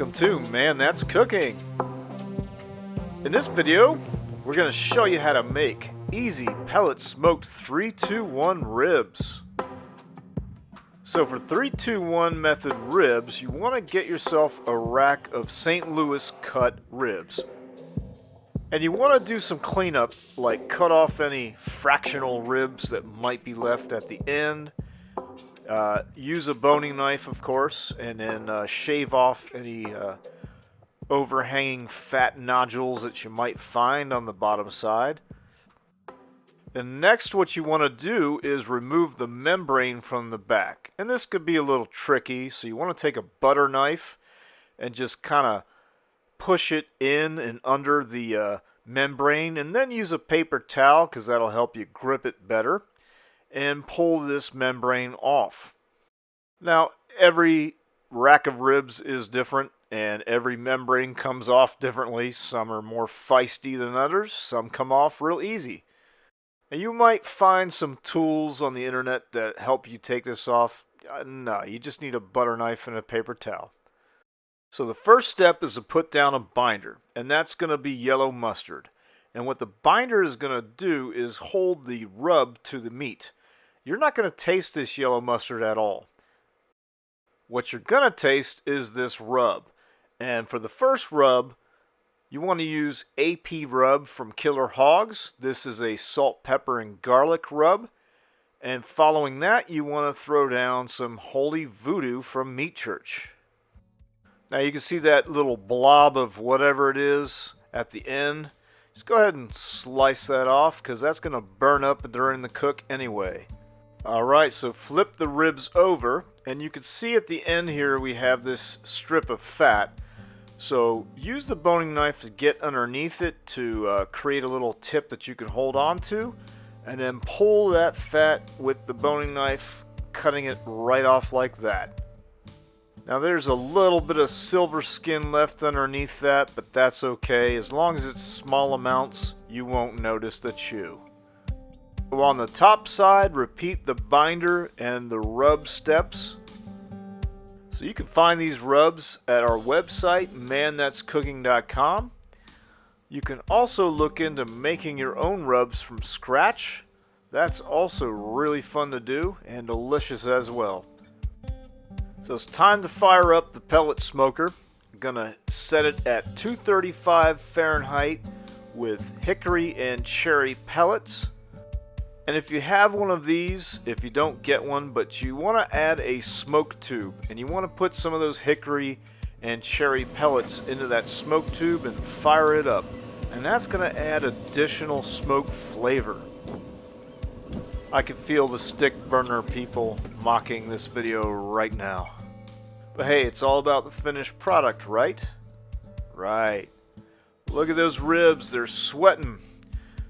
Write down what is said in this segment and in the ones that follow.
welcome to Man That's Cooking. In this video, we're going to show you how to make easy pellet smoked 3-2-1 ribs. So for 3-2-1 method ribs, you want to get yourself a rack of St. Louis cut ribs. And you want to do some cleanup, like cut off any fractional ribs that might be left at the end. Use a boning knife, of course, and then shave off any overhanging fat nodules that you might find on the bottom side. And next, what you want to do is remove the membrane from the back. And this could be a little tricky, so you want to take a butter knife and just kind of push it in and under the membrane, and then use a paper towel because that'll help you grip it better, and pull this membrane off. Now, every rack of ribs is different, and every membrane comes off differently. Some are more feisty than others, some come off real easy. And you might find some tools on the internet that help you take this off. No, you just need a butter knife and a paper towel. So the first step is to put down a binder, and that's going to be yellow mustard. And what the binder is going to do is hold the rub to the meat. You're not going to taste this yellow mustard at all. What you're going to taste is this rub. And for the first rub, you want to use AP rub from Killer Hogs. This is a salt, pepper, and garlic rub. And following that, you want to throw down some Holy Voodoo from Meat Church. Now you can see that little blob of whatever it is at the end. Just go ahead and slice that off because that's going to burn up during the cook anyway. Alright, so flip the ribs over, and you can see at the end here we have this strip of fat. So use the boning knife to get underneath it to create a little tip that you can hold on to, and then pull that fat with the boning knife, cutting it right off like that. Now there's a little bit of silver skin left underneath that, but that's okay. As long as it's small amounts, you won't notice the chew. So on the top side, repeat the binder and the rub steps. So you can find these rubs at our website, manthat'scooking.com. You can also look into making your own rubs from scratch. That's also really fun to do and delicious as well. So it's time to fire up the pellet smoker. I'm gonna set it at 235 Fahrenheit with hickory and cherry pellets. And if you have one of these, if you don't get one, but you want to add a smoke tube, and you want to put some of those hickory and cherry pellets into that smoke tube and fire it up. And that's going to add additional smoke flavor. I can feel the stick burner people mocking this video right now. But hey, it's all about the finished product, right? Right. Look at those ribs, they're sweating.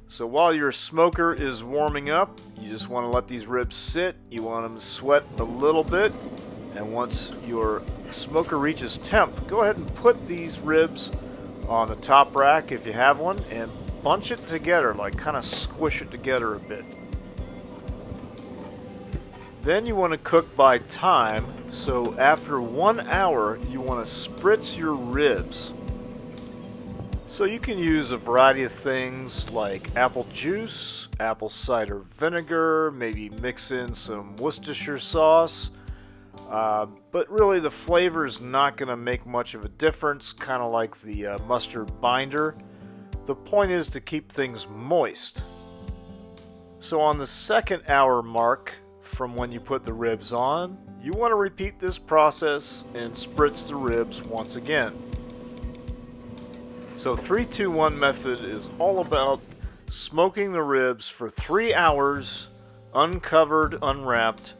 So while your smoker is warming up, you just want to let these ribs sit. You want them to sweat a little bit. And once your smoker reaches temp, go ahead and put these ribs on the top rack if you have one, and bunch it together, like kind of squish it together a bit. Then you want to cook by time, so after 1 hour you want to spritz your ribs. So you can use a variety of things like apple juice, apple cider vinegar, maybe mix in some Worcestershire sauce. But really the flavor is not going to make much of a difference, kind of like the mustard binder. The point is to keep things moist. So on the second hour mark from when you put the ribs on, you want to repeat this process and spritz the ribs once again. So 3-2-1 method is all about smoking the ribs for 3 hours, uncovered, unwrapped.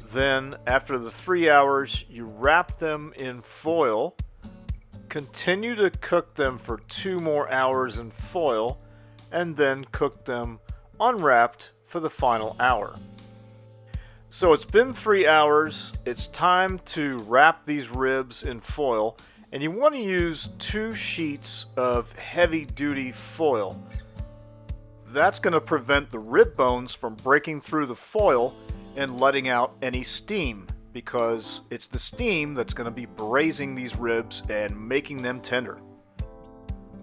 Then after the 3 hours, you wrap them in foil. Continue to cook them for 2 more hours in foil, and then cook them unwrapped for the final hour. So it's been 3 hours. It's time to wrap these ribs in foil. And you want to use 2 sheets of heavy-duty foil. That's going to prevent the rib bones from breaking through the foil and letting out any steam. because it's the steam that's going to be braising these ribs and making them tender.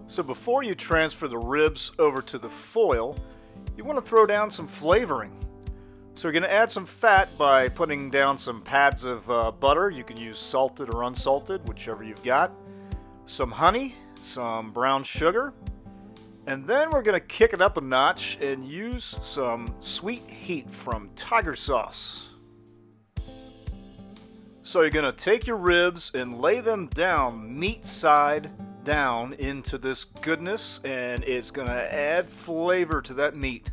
So before you transfer the ribs over to the foil, you want to throw down some flavoring. So you're going to add some fat by putting down some pads of butter. You can use salted or unsalted, whichever you've got. Some honey, some brown sugar, and then we're going to kick it up a notch and use some sweet heat from tiger sauce. So you're going to take your ribs and lay them down meat side down into this goodness, and it's going to add flavor to that meat.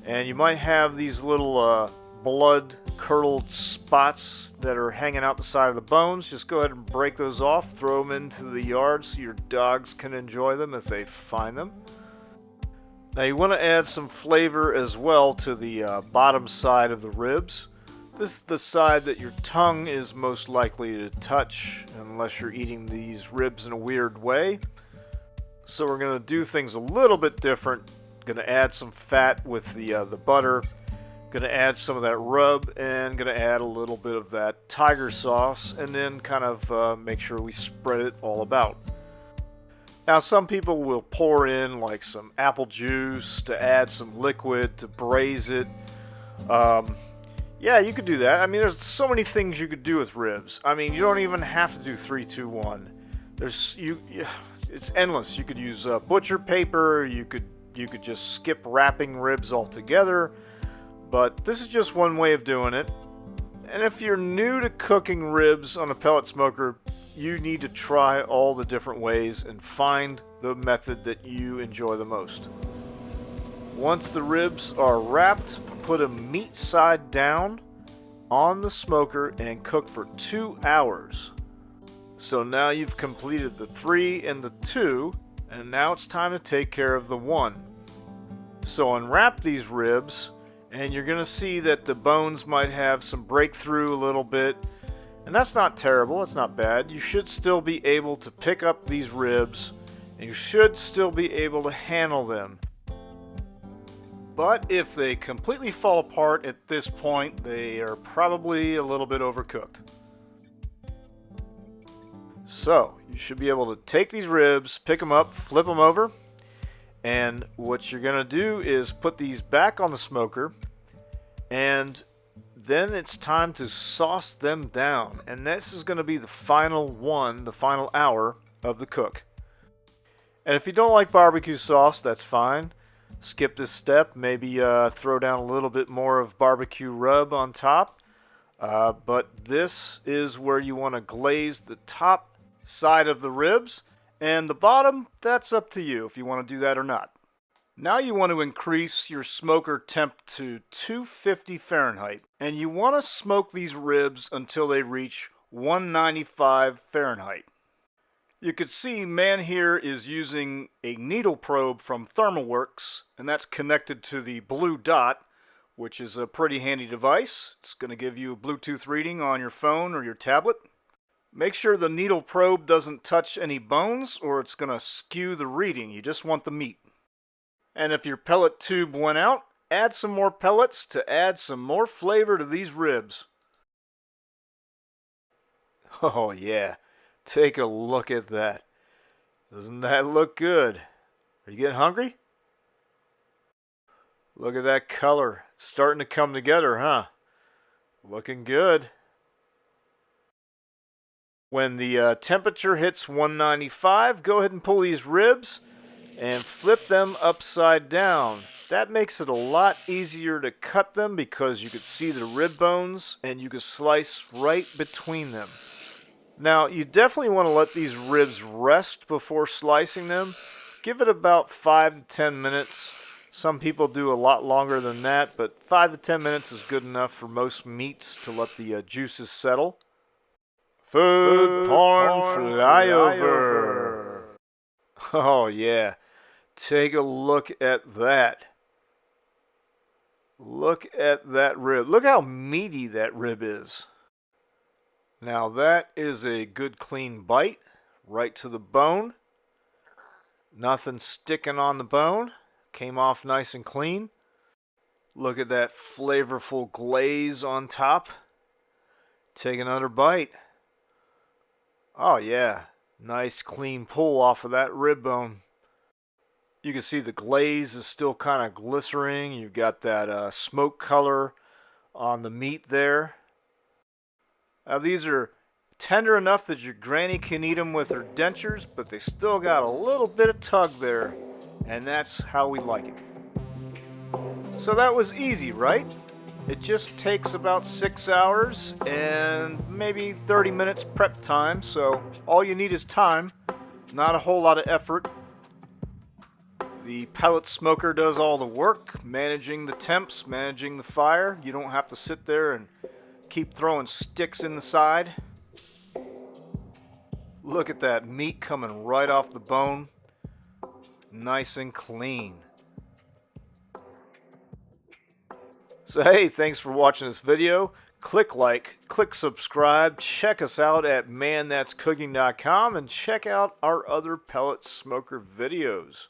And you might have these little blood curdled spots that are hanging out the side of the bones. Just go ahead and break those off, throw them into the yard so your dogs can enjoy them if they find them. Now you want to add some flavor as well to the bottom side of the ribs. This is the side that your tongue is most likely to touch unless you're eating these ribs in a weird way. So we're going to do things a little bit different. Going to add some fat with the butter. Going to add some of that rub, and going to add a little bit of that tiger sauce, and then kind of make sure we spread it all about. Now some people will pour in like some apple juice to add some liquid to braise it. Yeah, you could do that. I mean, there's so many things you could do with ribs. I mean, you don't even have to do 3, 2, 1. It's endless. You could use butcher paper. You could just skip wrapping ribs altogether. But this is just one way of doing it. And if you're new to cooking ribs on a pellet smoker, you need to try all the different ways and find the method that you enjoy the most. Once the ribs are wrapped, put them meat side down on the smoker and cook for 2 hours. So now you've completed the 3 and the 2, and now it's time to take care of the 1. So unwrap these ribs, and you're going to see that the bones might have some breakthrough a little bit, and that's not terrible, it's not bad. You should still be able to pick up these ribs, and you should still be able to handle them. But if they completely fall apart at this point, they are probably a little bit overcooked. So, you should be able to take these ribs, pick them up, flip them over, and what you're going to do is put these back on the smoker, and then it's time to sauce them down. And this is going to be the final one, the final hour of the cook. And if you don't like barbecue sauce, that's fine. Skip this step, maybe throw down a little bit more of barbecue rub on top. But this is where you want to glaze the top side of the ribs, and the bottom, that's up to you if you want to do that or not. Now you want to increase your smoker temp to 250 Fahrenheit, and you want to smoke these ribs until they reach 195 Fahrenheit. You could see man here is using a needle probe from Thermalworks, and that's connected to the blue dot, which is a pretty handy device. It's going to give you a Bluetooth reading on your phone or your tablet. Make sure the needle probe doesn't touch any bones, or it's going to skew the reading. You just want the meat. And if your pellet tube went out, add some more pellets to add some more flavor to these ribs. Oh yeah. Take a look at that. Doesn't that look good? Are you getting hungry? Look at that color. It's starting to come together, huh? Looking good. When the temperature hits 195, go ahead and pull these ribs and flip them upside down. That makes it a lot easier to cut them because you could see the rib bones and you could slice right between them. Now, you definitely want to let these ribs rest before slicing them. Give it about 5 to 10 minutes. Some people do a lot longer than that, but 5 to 10 minutes is good enough for most meats to let the juices settle. Food porn flyover. Oh yeah, take a look at that. Look at that rib. Look how meaty that rib is. Now that is a good clean bite, right to the bone. Nothing sticking on the bone. Came off nice and clean. Look at that flavorful glaze on top. Take another bite. Oh yeah, nice clean pull off of that rib bone. You can see the glaze is still kind of glycering. You've got that smoke color on the meat there. Now these are tender enough that your granny can eat them with her dentures, but they still got a little bit of tug there, and that's how we like it. So that was easy, right? It just takes about 6 hours and maybe 30 minutes prep time, so all you need is time, not a whole lot of effort. The pellet smoker does all the work, managing the temps, managing the fire. You don't have to sit there and keep throwing sticks in the side. Look at that meat coming right off the bone, nice and clean. So hey, thanks for watching this video. Click like, click subscribe, check us out at manthat'scooking.com, and check out our other pellet smoker videos.